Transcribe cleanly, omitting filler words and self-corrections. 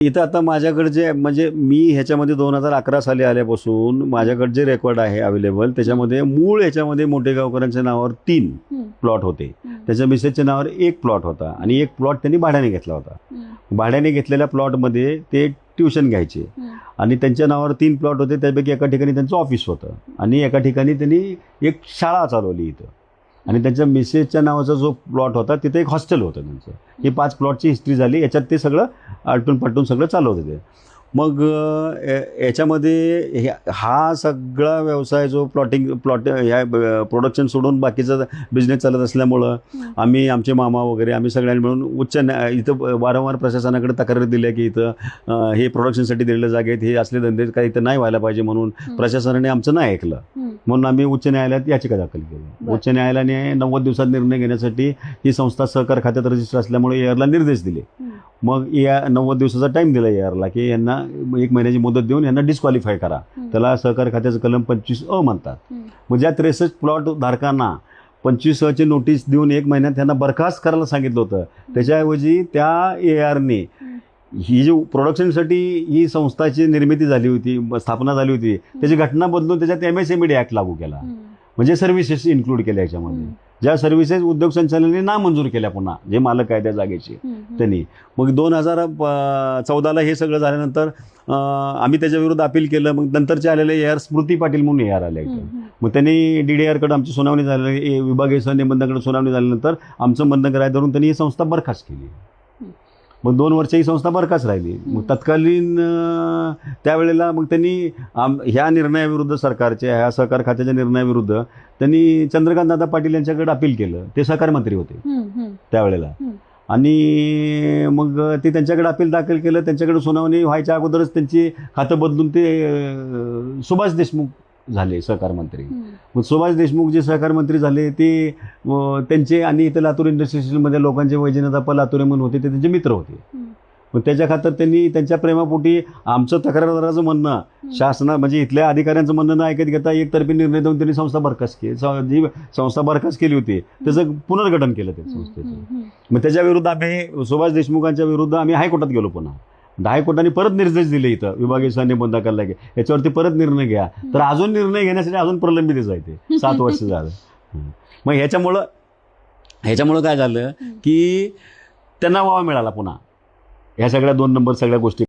इथं आता माझ्याकडे जे म्हणजे मी ह्याच्यामध्ये 2011 साली आल्यापासून माझ्याकडे जे रेकॉर्ड आहे अवेलेबल त्याच्यामध्ये मूळ ह्याच्यामध्ये मोठेगावकरांच्या नावावर 3 प्लॉट होते. त्याच्या मिसेसच्या नावावर 1 प्लॉट होता आणि 1 प्लॉट त्यांनी भाड्याने घेतला होता. भाड्याने घेतलेल्या प्लॉटमध्ये ते ट्युशन घ्यायचे आणि त्यांच्या नावावर 3 प्लॉट होते. त्यापैकी एका ठिकाणी त्यांचं ऑफिस होतं आणि एका ठिकाणी त्यांनी एक शाळा चालवली इथं आणि त्यांच्या मिसेसच्या नावाचा जो प्लॉट होता तिथे एक हॉस्टेल होतं त्यांचं. ही 5 प्लॉटची हिस्ट्री झाली. याच्यात ते सगळं आलटून पलटून सगळं चालवत होते. मग याच्यामध्ये हा सगळा व्यवसाय जो प्लॉट ह्या प्रोडक्शन सोडून बाकीचा बिझनेस चालत असल्यामुळं आम्ही आमचे मामा वगैरे आम्ही सगळ्यांनी मिळून इथं वारंवार प्रशासनाकडे तक्रारी दिल्या की इथं हे प्रोडक्शनसाठी दिलेल्या जागेत हे असले धंदे काही इथं नाही व्हायला पाहिजे म्हणून प्रशासनाने आमचं नाही ऐकलं. म्हणून आम्ही उच्च न्यायालयात याचिका दाखल केली. उच्च न्यायालयाने 90 दिवसात निर्णय घेण्यासाठी ही संस्था सहकार खात्यात रजिस्टर असल्यामुळे एअरला निर्देश दिले. मग या 90 दिवसाचा टाईम दिला एअरला की यांना 1 महिन्याची मुदत देऊन यांना डिस्क्वालिफाय करा. त्याला सहकार खात्याचं कलम 25A म्हणतात. मग ज्या 63 प्लॉट धारकांना 25A नोटीस देऊन 1 महिन्यात त्यांना बरखास्त करायला सांगितलं होतं. त्याच्याऐवजी त्या एआरने ही जी प्रोडक्शनसाठी ही संस्थाची निर्मिती झाली होती, स्थापना झाली होती, त्याची घटना बदलून त्याच्यात MSMED ॲक्ट लागू केला. म्हणजे सर्व्हिसेस इन्क्लूड केल्या याच्यामध्ये. ज्या सर्व्हिसेस उद्योग संचालनाने नामंजूर केल्या पुन्हा जे मालक आहे त्या जागेचे त्यांनी. मग 2014ला हे सगळं झाल्यानंतर आम्ही त्याच्याविरुद्ध अपील केलं. मग नंतरचे आलेले AR स्मृती पाटील म्हणून AR आले. मग त्यांनी DDRकडे आमची सुनावणी झाली, विभागीय सहनिबंधाकडे सुनावणी झाल्यानंतर आमचं बंधन करायला धरून त्यांनी ही संस्था बरखास्त केली. मग 2 वर्ष ही संस्था बरखास्त राहिली. मग तत्कालीन त्यावेळेला मग त्यांनी ह्या निर्णयाविरुद्ध सरकारच्या ह्या सहकार खात्याच्या निर्णयाविरुद्ध त्यांनी चंद्रकांत दादा पाटील यांच्याकडे अपील केलं. ते सहकार मंत्री होते त्यावेळेला आणि मग ते त्यांच्याकडे अपील दाखल केलं. त्यांच्याकडे सुनावणी व्हायच्या अगोदरच त्यांची खातं बदलून ते सुभाष देशमुख झाले सहकार मंत्री. मग सुभाष देशमुख जे सहकार मंत्री झाले ते त्यांचे आणि इथं लातूर इंडस्ट्रीजमध्ये लोकांचे वैजनाथ लातुरे म्हणून होते, ते त्यांचे मित्र होते. मग त्याच्या खातर त्यांनी त्यांच्या प्रेमापोटी आमचं तक्रारदाराचं म्हणणं शासना म्हणजे इथल्या अधिकाऱ्यांचं म्हणणं न ऐकत घेता एकतर्फी निर्णय देऊन त्यांनी संस्था बरखास्त केली. जी संस्था बरखास्त केली होती त्याचं पुनर्गठन केलं त्या संस्थेचं. मग त्याच्याविरुद्ध आम्ही सुभाष देशमुखांच्या विरुद्ध आम्ही हायकोर्टात गेलो. पुन्हा हायकोर्टाने परत निर्देश दिले इथं विभागीय सहनिबंधाकडला की याच्यावरती परत निर्णय घ्या. तर अजून निर्णय घेण्यासाठी अजून प्रलंबितच आहे ते. 7 वर्ष झालं. मग ह्याच्यामुळं काय झालं की त्यांना वाव मिळाला पुन्हा ह्या सगळ्या 2 नंबर सगळ्या गोष्टी